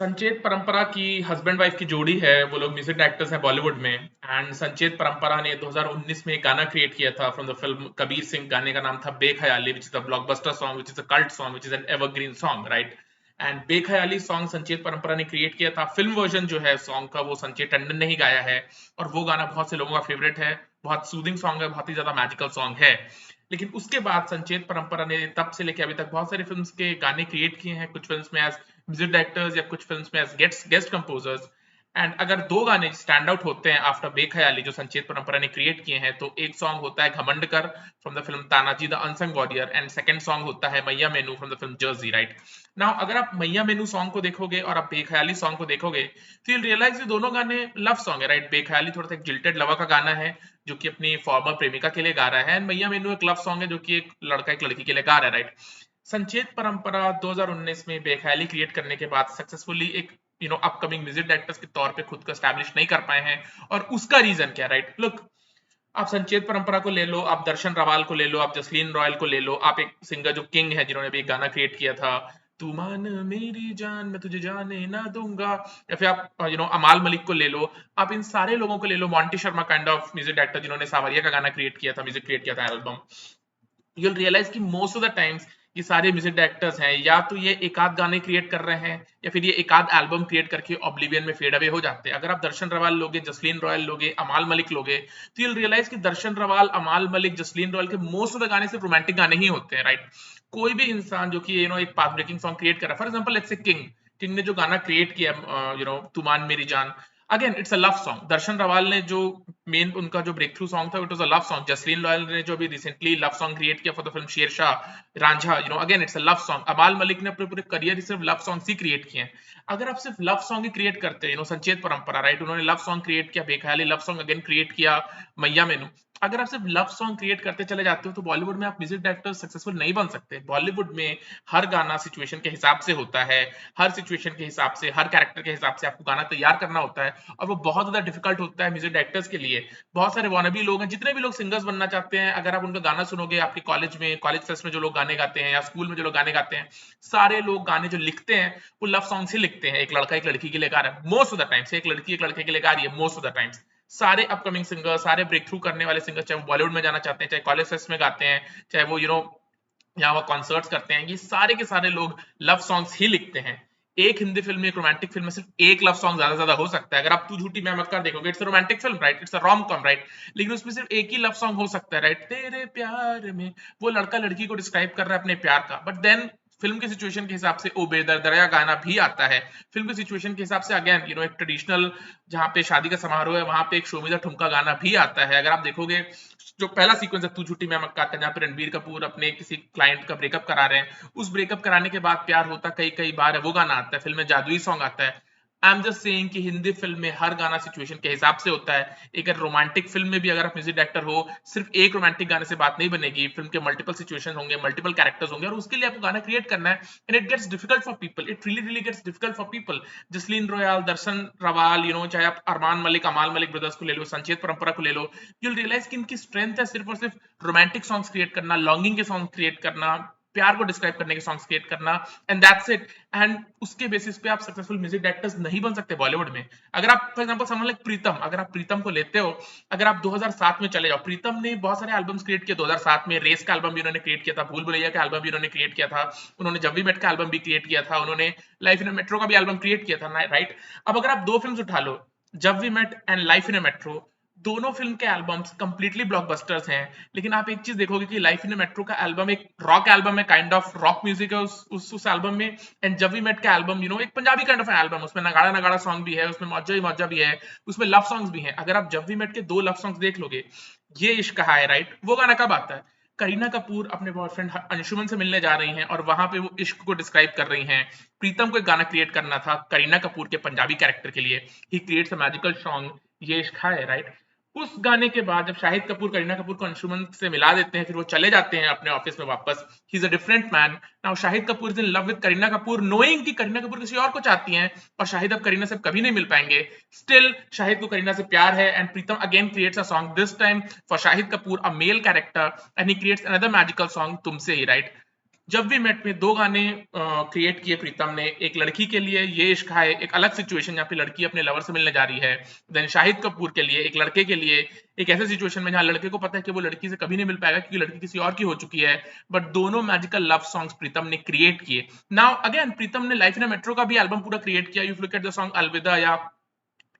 संचेत परंपरा की husband wife की जोड़ी है। वो लोग म्यूजिक डायरेक्टर्स हैं बॉलीवुड में। एंड संचेत परंपरा ने 2019 में एक गाना क्रिएट किया था from the film Kabir Singh. गाने का नाम था Bekhayali, which is a blockbuster song, which is a cult song, which is an evergreen song, right. And Bekhayali song Sachet Parampara ने क्रिएट किया था। फिल्म वर्जन जो है सॉन्ग का वो संचेत टंडन ने ही गाया है। और वो गाना बहुत से लोगों का फेवरेट है। बहुत सूदिंग सॉन्ग है, बहुत ही ज्यादा मैजिकल सॉन्ग है। लेकिन उसके बाद संचेत परंपरा ने तब से लेकर अभी तक बहुत सारी फिल्म्स के गाने क्रिएट किए हैं, कुछ फिल्म्स में एज म्यूजिक डायरेक्टर्स या कुछ फिल्म्स में एज गेस्ट कंपोजर्स। एंड अगर दो गाने स्टैंड आउट होते हैं आफ्टर बेख्याली जो संचेत परंपरा ने क्रिएट किए हैं, तो एक सॉन्ग होता है घमंड Kar from the film Tanhaji The Unsung Warrior, and second song होता है मैया मेनू from the film Jersey, right. Now अगर आप मैया मेनू सॉन्ग को देखोगे और आप बेख्याली सॉन्ग को देखोगे, तो यू रियलाइज ये दोनों गाने लव सॉन्ग है, राइट। बेख्याली थोड़ा सा एक जिल्टेड लवर का गाना है जो कि अपनी फॉर्मर प्रेमिका के लिए गा रहा है, एंड मैया मेनू एक लव सॉन्ग है जो कि एक लड़का एक लड़की के लिए गा रहा है, राइट। संचेत परंपरा 2019 में बेख्याली क्रिएट करने के बाद सक्सेसफुली एक अपकमिंग म्यूजिक डायरेक्टर्स के तौर पे खुद को एस्टैब्लिश नहीं कर पाए हैं। और उसका रीजन क्या, राइट। लुक, आप संचेत परंपरा को ले लो, आप दर्शन रावल को ले लो, आप जसलीन रॉयल को ले लो, आप एक सिंगर जो किंग है जिन्होंने भी एक गाना क्रिएट किया था, तू मान मेरी जान मैं तुझे जाने ना दूंगा, या फिर आप अमाल मलिक को ले लो। आप इन सारे लोगों को ले लो, Monty Sharma kind of music director जिन्होंने सावरिया का गाना क्रिएट किया था, म्यूजिक क्रिएट किया था एल्बम। you'll realize कि मोस्ट ऑफ द टाइम्स ये सारे म्यूजिक डायरेक्टर्स हैं, या तो ये एक आध गाने क्रिएट कर रहे हैं या फिर ये एक आध एल्बम क्रिएट करके ऑब्लिवियन में फेड अवे हो जाते हैं। अगर आप दर्शन रावल लोगे, जसलीन रॉयल लोगे, अमाल मलिक लोगे, तो you'll रियलाइज कि दर्शन रावल, अमाल मलिक, जसलीन रॉयल के मोस्ट ऑफ द गाने सिर्फ रोमांटिक गाने ही होते हैं, राइट। कोई भी इंसान जो कि एक पाथ ब्रेकिंग सॉन्ग क्रिएट कर रहा है, for example let's say King, King ने जो गाना क्रिएट किया तुमान मेरी जान, again it's a love song. Darshan Raval ने जो मेन उनका जो ब्रेक थ्रू सॉन्ग था it was a love song. Jasleen Royal ने जो अभी रिसेंटली लव सॉन्ग क्रिएट किया for the film Shershaah, Ranjha, again it's a love song. Amaal Mallik ने अपने पूरे करियर सिर्फ लव सॉन्ग्स ही क्रिएट किए हैं। अगर आप सिर्फ लव सॉन्ग ही क्रिएट करते हैं, संचेत परंपरा, राइट, उन्होंने लव सॉन्ग क्रिएट किया, बेख्याली लव सॉन्ग अगेन क्रिएट किया, मैया मेनू, अगर आप सिर्फ लव सॉन्ग क्रिएट करते चले जाते हो तो बॉलीवुड में आप म्यूजिक डायरेक्टर सक्सेसफुल नहीं बन सकते। बॉलीवुड में हर गाना सिचुएशन के हिसाब से होता है, हर सिचुएशन के हिसाब से, हर कैरेक्टर के हिसाब से आपको गाना तैयार करना होता है। और वो बहुत ज्यादा डिफिकल्ट होता है म्यूजिक डायरेक्टर्स के लिए। बहुत सारे वानबी लोग हैं, जितने भी लोग सिंगर्स बनना चाहते हैं, अगर आप उनका गाना सुनोगे आपके कॉलेज में, कॉलेज फेस्ट में जो लोग गाने गाते हैं या स्कूल में जो लोग गाने गाते हैं, सारे लोग गाने जो लिखते हैं वो लव सॉन्ग्स ही लिखते हैं। एक लड़का एक लड़की के लिए गा रहा है मोस्ट ऑफ द टाइम्स, एक लड़की एक लड़के के लिए गा रही है मोस्ट ऑफ द टाइम्स। सारे अपकमिंग सिंगर, सारे ब्रेक थ्रू करने वाले सिंगर, चाहे वो बॉलीवुड में जाना चाहते हैं, चाहे कॉलेज फेस्ट में गाते हैं, चाहे वो यहाँ वो कॉन्सर्ट्स करते हैं, ये सारे के सारे लोग लव सॉन्ग्स ही लिखते हैं। एक हिंदी फिल्म में, एक रोमांटिक फिल्म में सिर्फ एक लव सॉन्ग ज्यादा ज्यादा हो सकता है। अगर आप तू झूठी मैं मक्कार देखोगे, it's a romantic film, right, it's a rom com, right. लेकिन उसमें सिर्फ एक ही लव सॉन्ग हो सकता है, राइट। तेरे प्यार में वो लड़का लड़की को डिस्क्राइब कर रहा है अपने प्यार का, बट देन फिल्म के सिचुएशन के हिसाब से ओ बेदरदरा गाना भी आता है। फिल्म के सिचुएशन के हिसाब से अगेन एक ट्रेडिशनल जहाँ पे शादी का समारोह है वहां पे एक शोमिदा ठुमका गाना भी आता है। अगर आप देखोगे जो पहला सीक्वेंस है तू झूठी मैं मक्कार का, जहाँ पे रणबीर कपूर अपने किसी क्लाइंट का ब्रेकअप करा रहे हैं, उस ब्रेकअप कराने के बाद प्यार होता कई कई बार है, वो गाना आता है। फिल्म में जादुई सॉन्ग आता है। आई एम जस्ट सेइंग कि हिंदी फिल्म में हर गाना सिचुएशन के हिसाब से होता है। एक रोमांटिक फिल्म में भी अगर आप म्यूजिक डायरेक्टर हो, सिर्फ एक रोमांटिक गाने से बात नहीं बनेगी। फिल्म के मल्टीपल सिचुएशन होंगे, मल्टीपल कैरेक्टर्स होंगे, और उसके लिए आपको गाना क्रिएट करना है। And it gets difficult for people, it really really gets difficult for people. Jasleen Royal, Darshan Raval, चाहे आप अरमान मलिक, अमाल मलिक ब्रदर्स को ले लो, संचेत परंपरा को ले लो, you'll रियलाइज कि इनकी स्ट्रेंथ है सिर्फ और सिर्फ रोमांटिक सॉन्ग्स क्रिएट करना, लॉन्गिंग के सॉन्ग क्रिएट करना, प्यार को डिस्क्राइब करने के सॉन्ग्स क्रिएट करना, एंड दैट्स इट। एंड उसके बेसिस पे आप सक्सेसफुल म्यूजिक डायरेक्टर्स नहीं बन सकते बॉलीवुड में। अगर आप फॉर एग्जांपल समझ लाइक प्रीतम, अगर आप प्रीतम को लेते हो, अगर आप 2007 में चले जाओ, प्रीतम ने बहुत सारे एल्बम्स क्रिएट किए। 2007 में रेस का एल्बम भी उन्होंने क्रिएट किया था, भूल भुलैया का एल्बम भी उन्होंने क्रिएट किया था, उन्होंने जब वी मेट का एल्बम भी क्रिएट किया था, उन्होंने लाइफ इन मेट्रो का भी एल्बम क्रिएट किया था, राइट। अब अगर आप दो फिल्म उठा लो, Jab we met and life in metro, दोनों फिल्म के एल्बम्स कंप्लीटली ब्लॉकबस्टर्स हैं। लेकिन आप एक चीज देखोगे कि लाइफ इन ए मेट्रो का एल्बम एक रॉक एल्बम है, काइंड ऑफ रॉक म्यूजिक है उस एल्बम में। एंड जब वी मेट का एल्बम एक पंजाबी काइंड ऑफ एल्बम, उसमें नगाड़ा नगाड़ा सॉन्ग भी है, उसमें मौजा ही मौजा भी है, उसमें लव सॉन्ग्स भी हैं। अगर आप जब वी मेट के दो लव सॉन्ग्स देख लोगे, ये इश्क कहा है, राइट, वो गाना कब आता है? करीना कपूर अपने बॉयफ्रेंड अंशुमन से मिलने जा रही हैं और वहां पे वो इश्क को डिस्क्राइब कर रही हैं। प्रीतम को एक गाना क्रिएट करना था करीना कपूर के पंजाबी कैरेक्टर के लिए, he creates a magical song, ये इश्क है, राइट। उस गाने के बाद जब शाहिद कपूर करीना कपूर को अंशुमन से मिला देते हैं, फिर वो चले जाते हैं अपने ऑफिस में वापस, he is a different man. Now Shahid Kapoor is in love with Kareena Kapoor, knowing कि करीना कपूर किसी और को चाहती हैं, और शाहिद अब करीना से कभी नहीं मिल पाएंगे। स्टिल शाहिद को करीना से प्यार है, and Pritam again creates a song, this time for Shahid Kapoor, a male character, and he creates another magical song, तुमसे ही, राइट। जब वी मेट में 2 गाने क्रिएट किए प्रीतम ने, एक लड़की के लिए ये इश्क है, एक अलग सिचुएशन जहाँ पे लड़की अपने लवर से मिलने जा रही है, देन शाहिद कपूर के लिए एक लड़के के लिए एक ऐसे सिचुएशन में जहाँ लड़के को पता है कि वो लड़की से कभी नहीं मिल पाएगा क्योंकि लड़की किसी और की हो चुकी है, बट दोनों मैजिकल लव सॉन्ग्स प्रीतम ने क्रिएट किए। नाउ अगेन प्रीतम ने लाइफ इन मेट्रो का भी एल्बम पूरा क्रिएट किया, you look at the song अलविदा या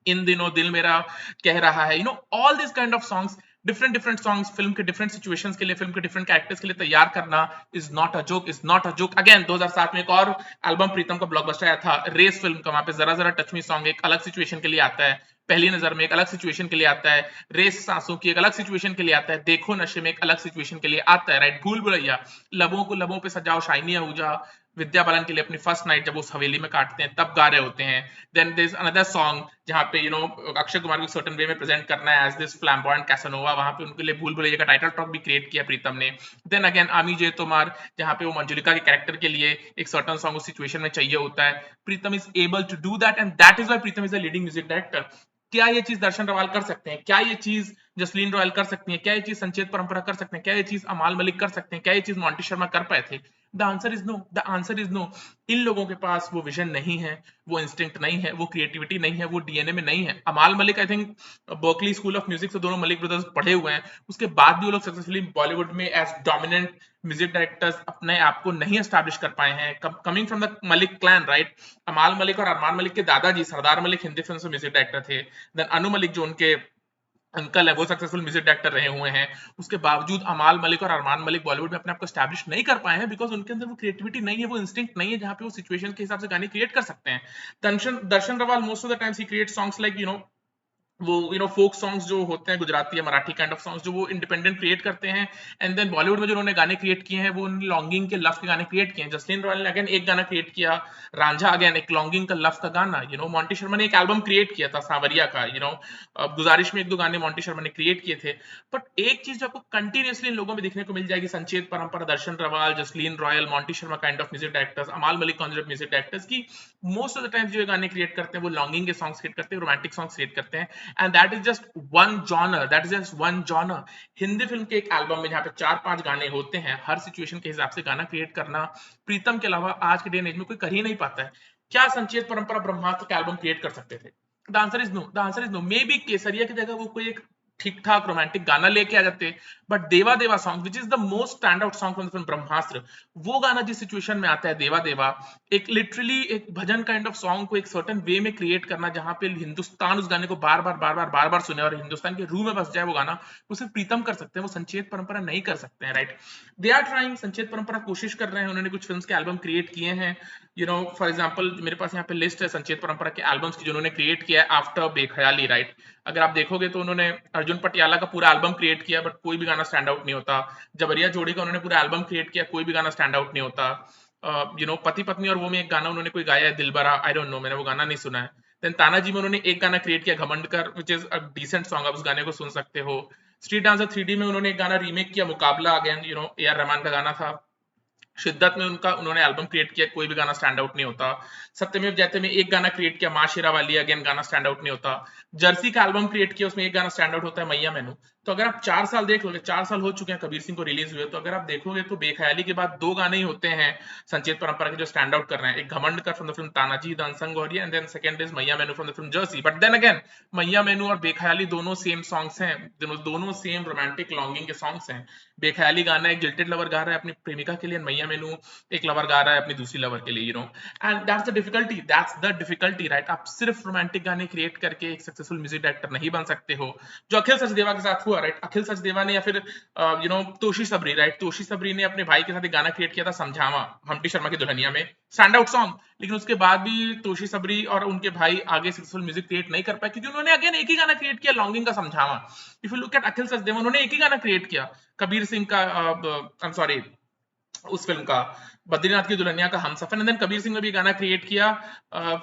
इन दिनों दिल मेरा कह रहा है, all this kind of songs, different different songs film के डिफरेंट सिचुएशंस के लिए, फिल्म के डिफरेंट कैरेक्टर्स के लिए तैयार करना is not a joke, is not a joke. Again 2007 में एक और एल्बम प्रीतम का ब्लॉकबस्टर आया था रेस फिल्म का, वहां पे जरा जरा टच मी सॉन्ग एक अलग सिचुएशन के लिए आता है, पहली नजर में एक अलग सिचुएशन के लिए आता है, रेस सांसों की एक अलग सिचुएशन के लिए आता है, देखो नशे में एक अलग सिचुएशन के लिए आता है, राइट। भूल भुलैया, लबों को लबों पे सजाओ शाइनी आहूजा, विद्या बालन के लिए अपनी फर्स्ट नाइट जब उस हवेली में काटते हैं तब गा रहे होते हैं। Then there is another song जहाँ पे अक्षय कुमार को सर्टेन वे में प्रेजेंट करना है एज दिस फ्लैम्बॉयंट कैसानोवा, वहां पे उनके लिए भूल भुलैया का टाइटल ट्रैक भी क्रिएट किया प्रीतम ने। देन अगेन आमी जे तोमार, जहाँ पे वो मंजुलिका के कैरेक्टर के लिए एक सर्टन सॉन्ग उस सिचुएशन में चाहिए होता है, Pritam is able to do that and that is why Pritam is a leading music director. क्या ये चीज दर्शन रावल कर सकते हैं? क्या ये चीज जसलीन रॉयल कर सकती है? क्या ये चीज संचेत परंपरा कर सकते हैं? क्या ये चीज अमाल मलिक कर सकते हैं? क्या ये चीज मोंटी शर्मा कर पाए थे? The answer is no, the answer is no. इन लोगों के पास वो विजन नहीं है, वो इंस्टिंक्ट नहीं है, वो क्रिएटिविटी नहीं है, वो डीएनए में नहीं है। अमाल Malik I think Berkeley school of music से दोनों मलिक ब्रदर्स पढ़े हुए हैं, उसके बाद भी वो लोग सक्सेसफुली बॉलीवुड में एज डोमिनेंट म्यूजिक डायरेक्टर्स अपने आप को नहीं एस्टैब्लिश कर पाए हैं, coming from the Malik clan, right. अमाल मलिक और अरमान मलिक के दादाजी सरदार मलिक हिंदी फिल्म से म्यूजिक डायरेक्टर थे, देन अनु मलिक जो उनके अंकल है वो सक्सेसफुल म्यूजिक डायरेक्टर रहे हुए हैं। उसके बावजूद अमाल मलिक और अरमान मलिक बॉलीवुड में अपने आप को स्टैब्लिश नहीं कर पाए हैं बिकॉज उनके अंदर वो क्रिएटिविटी नहीं है, वो इंस्टिंक्ट नहीं है जहां पे वो सिचुएशन के हिसाब से गाने क्रिएट कर सकते हैं। Darshan Darshan Raval most of the times ही क्रिएट सॉन्ग्स लाइक वो फोक सॉन्ग्स जो होते हैं गुजराती या मराठी काइंड ऑफ सॉन्ग्स जो वो इंडिपेंडेंट क्रिएट करते हैं, एंड देन बॉलीवुड में जो उन्होंने गाने क्रिएट किए हैं वो उन्होंने लॉन्गिंग के लव के गाने क्रिएट किए हैं। जसलीन रॉयल ने अगेन एक गाना क्रिएट किया रांझा, अगेन एक लॉन्गिंग का लव का गाना। मोंटी शर्मा ने एक एल्बम क्रिएट किया था सांवरिया का, गुजारिश में एक दो गाने मोंटी शर्मा ने क्रिएट किए थे। बट एक चीज जो आपको कंटिन्यूसली इन लोगों में देखने को मिल जाएगी, Sachet Parampara, Darshan Raval, Jasleen Royal, Monty Sharma kind of music directors, Amaal Mallik concept music directors की मोस्ट ऑफ द टाइम्स जो ये गाने क्रिएट करते हैं वो लॉन्गिंग के सॉन्ग्स क्रिएट करते हैं, रोमांटिक सॉन्ग्स क्रिएट करते हैं, and that is just one genre, that is just one genre. Hindi film के एक एल्बम में जहाँ पे 4-5 गाने होते हैं, हर सिचुएशन के हिसाब से गाना क्रिएट करना प्रीतम के अलावा आज के डे एंड एज में कोई कर ही नहीं पाता है। क्या संचेत परंपरा ब्रह्मास्त्र का एल्बम क्रिएट कर सकते थे? The answer is no, the answer is no. Maybe Kesariya की जगह वो कोई एक ठीक ठाक रोमांटिक गाना लेके आ जाते, but Deva Deva song which is the most stand out song from the film Brahmastra, वो गाना जिस सिचुएशन में आता है देवा देवा, एक लिटरली एक भजन काइंड ऑफ सॉन्ग को एक सर्टेन वे में क्रिएट करना जहां पे हिंदुस्तान उस गाने को बार बार बार बार बार बार सुने और हिंदुस्तान के रूह में बस जाए वो गाना, वो सिर्फ प्रीतम कर सकते हैं, वो संचेत परंपरा नहीं कर सकते हैं, right. They are trying, Sanchet परंपरा कोशिश कर रहे हैं, उन्होंने कुछ फिल्म्स के एल्बम क्रिएट किए हैं। फॉर एग्जाम्पल मेरे पास यहाँ पे लिस्ट है संचेत परंपरा के एल्बम्स की जो उन्होंने क्रिएट किया है आफ्टर बेख्याली, राइट। अगर आप देखोगे तो उन्होंने अर्जुन पटियाला का पूरा एल्बम क्रिएट किया बट कोई भी गाना स्टैंड आउट नहीं होता। जबरिया जोड़ी का उन्होंने पूरा एल्बम क्रिएट किया, कोई भी गाना स्टैंड आउट नहीं होता। पति पत्नी और वो में एक गाना उन्होंने कोई गाया है दिलबरा, आई डोंट नो, मैंने वो गाना नहीं सुना है। देन तानाजी में उन्होंने एक गाना क्रिएट किया Ghamand Kar, which is a decent song, आप उस गाने को सुन सकते हो। स्ट्रीट डांसर 3D में उन्होंने एक गाना रीमेक किया मुकाबला, अगेन AR रहमान का गाना था। शिद्दत में उन्होंने एल्बम क्रिएट किया, कोई भी गाना स्टैंड आउट नहीं होता। सत्यमेव जयते में एक गाना क्रिएट किया माँ शेरा वाली, अगेन गाना स्टैंड आउट नहीं होता। जर्सी का एल्बम क्रिएट किया, उसमें एक गाना स्टैंड आउट होता है मैया मैनू। तो अगर आप 4 साल देख लोगे, 4 साल हो चुके हैं कबीर सिंह को रिलीज हुए, तो अगर आप देखोगे तो बेख्याली के बाद 2 गाने ही होते हैं संचेत परंपरा के जो स्टैंड आउट कर रहे हैं, एक Ghamand Kar from the film Tanhaji The Unsung Warrior, and then second is Maiyya Mainu from the film Jersey. But then again Maiyya Mainu और बेख्याली दोनों सेम सॉन्ग्स हैं, दोनों सेम रोमांटिक लॉन्गिंग के सॉन्ग्स हैं। बेख्याली गाना एक गिल्टेड लवर गा रहा है अपनी प्रेमिका के लिए, मैया मैनू एक लवर गा रहा है अपनी दूसरी लवर के लिए, and that's the difficulty, right. आप सिर्फ रोमांटिक गाने क्रिएट करके एक सक्सेसफुल म्यूजिक डायरेक्टर नहीं बन सकते हो, जो अखिल सचदेवा के साथ हुआ, राइट। अखिल सचदेवा ने या फिर तोशी सबरी, राइट, तोशी सबरी ने अपने भाई के साथ एक गाना क्रिएट किया था समझावा, हम्टी शर्मा की दुल्हनिया में, स्टैंड आउट सॉन्ग, लेकिन उसके बाद भी तोशी सबरी और उनके भाई आगे सक्सेसफुल म्यूजिक क्रिएट नहीं कर पाए क्योंकि उन्होंने अगेन एक ही गाना क्रिएट किया लॉन्गिंग का समझावा। इफ यू लुक एट अखिल सचदेवा, उन्होंने एक ही गाना क्रिएट किया कबीर सिंह का, आई एम सॉरी, उस फिल्म का बद्रीनाथ की दुल्हनिया का हमसफर, एंड देन कबीर सिंह ने भी गाना क्रिएट किया,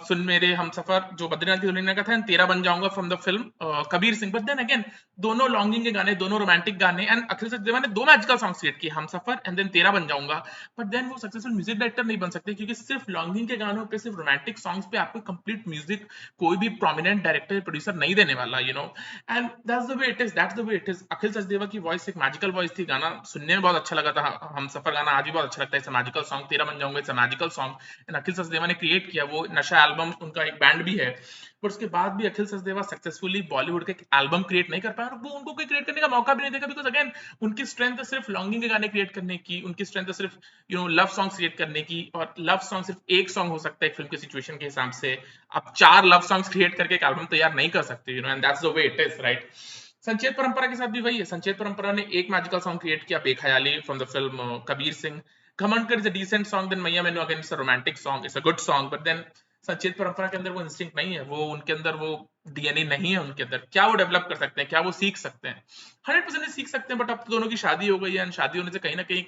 सुन मेरे हमसफर, जो बद्रीनाथ की दुल्हनिया का था, and Tera Ban Jaunga from the film Kabir Singh. But then again दोनों लॉन्गिंग के गाने, दोनों रोमांटिक गाने, एंड अखिल सचदेवा ने दो मैजिकल सॉन्ग्स क्रिएट किए, हमसफर एंड देन तेरा बन जाऊंगा। बट देन वो सक्सेसफुल म्यूजिक डायरेक्टर नहीं बन सकते, क्योंकि सिर्फ लॉन्गिंग के गानों पे, सिर्फ रोमांटिक सॉन्ग्स पे आपको कंप्लीट म्यूजिक कोई भी प्रोमिनेंट डायरेक्टर प्रोड्यूसर नहीं देने वाला, and that's the way it is, that's the way it is. Akhil Sachdeva की वॉइस एक मैजिकल वॉइस थी, गाना सुनने में बहुत अच्छा लगा था, हम सफर गाना आज भी बहुत अच्छा लगता है, इट्स मैजिकल सॉन्ग, तेरा बन जाऊंगा इट्स मैजिकल सॉन्ग, एंड अखिल सचदेवा ने क्रिएट किया वो। नशा एल्बम उनका एक बैंड भी है, पर उसके बाद भी अखिल सचदेवा सक्सेसफुली बॉलीवुड का एक एल्बम क्रिएट नहीं कर पाया, और वो उनको कोई क्रिएट करने का मौका भी नहीं देगा, बिकॉज अगेन उनकी स्ट्रेंथ है सिर्फ लॉन्गिंग के गाने क्रिएट करने की, उनकी स्ट्रेंथ है सिर्फ लव सॉन्ग क्रिएट करने की, और लव सॉन्ग सिर्फ एक सॉन्ग हो सकता है एक फिल्म की सिचुएशन के हिसाब से, आप 4 लव सॉन्ग्स क्रिएट करके एक एल्बम तैयार नहीं कर सकते, and that's the way it is, right. Sachet Parampara के साथ भी वही है, संचेत परंपरा ने एक मैजिकल सॉन्ग क्रिएट किया, Bekhayali, from the film Kabir Singh. Ghamand is a decent song, then Maiya Mainu again it's a romantic song, it's a good song, but then Sachet Parampara के अंदर वो इंस्टिंक्ट नहीं है, वो उनके अंदर वो डीएनए नहीं है उनके अंदर। क्या वो डेवलप कर सकते हैं, क्या वो सीख सकते हैं? 100% सीख सकते हैं, बट अब तो दोनों की शादी हो गई है, एंड शादी होने से कहीं ना कहीं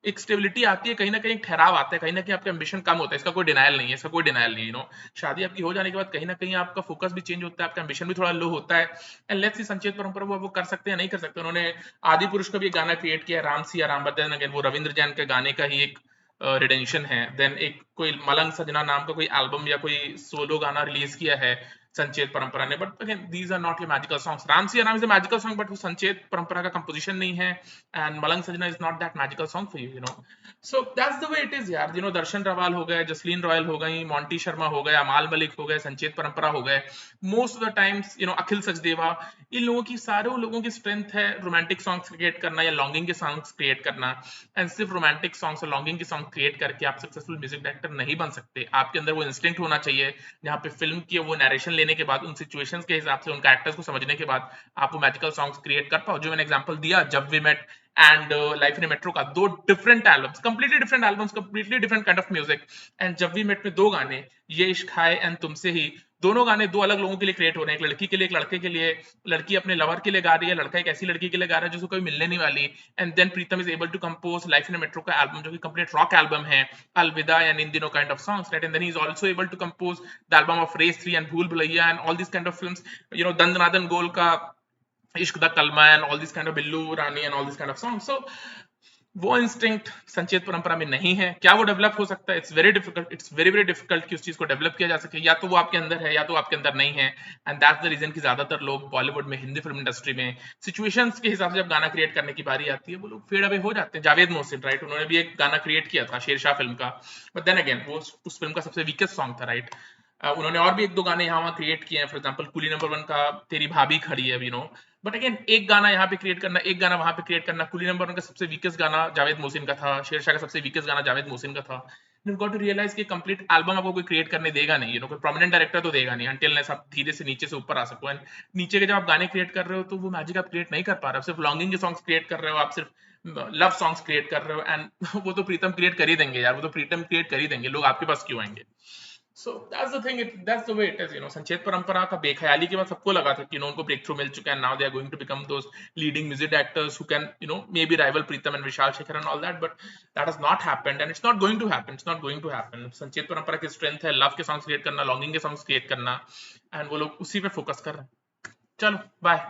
एक स्टेबिलिटी आती है, कहीं ना कहीं एक ठहराव आता है, कहीं ना कहीं आपका एम्बिशन कम होता है, इसका कोई डिनायल नहीं है, इसका कोई डिनायल नहीं है, शादी आपकी हो जाने के बाद कहीं ना कहीं आपका फोकस भी चेंज होता है, आपका एम्बिशन भी थोड़ा लो होता है, एंड लेट्स सी संचेत परंपरा वो कर सकते हैं नहीं कर सकते। उन्होंने आदि पुरुष का भी गाना क्रिएट किया, Ram Siya Ram, but then again वो रविंद्र जैन के गाने का ही एक रिडेंशन है। देन एक कोई मलंग सजना नाम का कोई एल्बम या कोई सोलो गाना रिलीज किया है संचेत परंपरा ने, but again these are not your magical songs. Ram Siya Ram is a magical song, but वो संचेत परंपरा का कंपोजिशन नहीं है, एंड मलंग सजना is not that magical song for you know so that's the way it is यार। दर्शन रावल हो गए, जसलीन रॉयल हो गई, मोंटी शर्मा हो गए, अमाल मलिक हो गए, संचेत परंपरा हो गए, मोस्ट ऑफ द टाइम्स अखिल सचदेवा, इन लोगों की, सारे लोगों की स्ट्रेंथ है रोमांटिक सॉन्ग्स क्रिएट करना या लॉन्गिंग के सॉन्ग्स क्रिएट करना, एंड सिर्फ रोमांटिक सॉन्ग्स और लॉन्गिंग के सॉन्ग क्रिएट करके आप सक्सेसफुल म्यूजिक डायरेक्टर नहीं बन सकते। आपके अंदर वो इंस्टिंक्ट होना चाहिए, जहाँ पे फिल्म की वो नरेशन लेने के बाद, उन सिचुएशंस के हिसाब से, उन कैरेक्टर्स को समझने के बाद आप वो मैजिकल सॉन्ग्स क्रिएट कर पाओ। जो मैंने एग्जांपल दिया, Jab we met and life in metro का, दो different albums, completely different albums, completely different kind of music, and Jab we met में दो गाने, ये इश्क हाय एंड तुमसे ही, दोनों गाने दो अलग लोगों के लिए क्रिएट हो रहे हैं, एक लड़की के लिए, एक लड़के के लिए, लड़की अपने लवर के लिए गा रही है, लड़का एक ऐसी लड़की के लिए गा रहा है जिसको कोई मिलने नहीं वाली, and then Pritam is able to compose Life in metro का एल्बम, जो कि कंप्लीट रॉक एल्बम है, अलविदा and In Dinon kind of songs, right, and then he is also able to compose the album of Race 3 and Bhool Bhulaiyaa and all this kind of films, Dhan Dhana Dhan goal का इश्क द कलमा and all this kind of Billo Rani and all this kind of song. So वो instinct Sanchet परंपरा में नहीं है। क्या वो डेवलप हो सकता है? It's very difficult, it's very very difficult कि उस चीज को डेवलप किया जा सके। या तो वो आपके अंदर है या तो आपके अंदर नहीं है, एंड दैट्स द रीजन कि ज्यादातर लोग बॉलीवुड में, हिंदी फिल्म इंडस्ट्री में सिचुएशंस के हिसाब से जब गाना क्रिएट करने की बारी आती है, वो लोग फेड अवे हो जाते हैं। जावेद मोहसिन, राइट, उन्होंने भी एक गाना क्रिएट किया था शेरशाह फिल्म का, बट देन अगेन वो उस फिल्म का सबसे वीकेस्ट सॉन्ग था, राइट। उन्होंने और भी एक दो गाने यहाँ वहाँ क्रिएट किए हैं, फॉर एग्जाम्पल कुली नंबर 1 का तेरी भाभी खड़ी है, बट अगेन एक गाना यहाँ पे क्रिएट करना, एक गाना वहां पे क्रिएट करना। कुली नंबर 1 का सबसे वीकेस्ट गाना जावेद मोहसिन का था, शेरशाह का सबसे वीकेस्ट गाना जावेद मोहसिन का था। यू गॉट टू रियलाइज कि कंप्लीट एल्बम आपको कोई क्रिएट करने देगा नहीं, कोई प्रोमिनेंट डायरेक्टर तो देगा नहीं, अंटिल आप धीरे से नीचे से ऊपर आ सको। एंड नीचे के जब आप गाने क्रिएट कर रहे हो तो वो मैजिक आप क्रिएट नहीं कर पा रहे हो, सिर्फ लॉन्गिंग के सॉन्ग्स क्रिएट कर रहे हो, आप सिर्फ लव सॉन्ग्स क्रिएट कर रहे हो, एंड वो तो प्रीतम क्रिएट कर ही देंगे यार, वो तो प्रीतम क्रिएट कर ही देंगे, लोग आपके पास क्यों आएंगे? So that's the thing. That's the way it is. Sanchet परंपरा का बेख्याली के बाद सबको लगा था कि उनको ब्रेक थ्रू मिल चुका है. Now they are going to become those leading music actors who can, maybe rival Pritam and Vishal Shekhar and all that. But that has not happened, and it's not going to happen. It's not going to happen. Sanchet परंपरा की strength है love के songs create करना, longing के songs create करना, and वो लोग उसी पे फोकस कर रहे हैं. चलो बाय.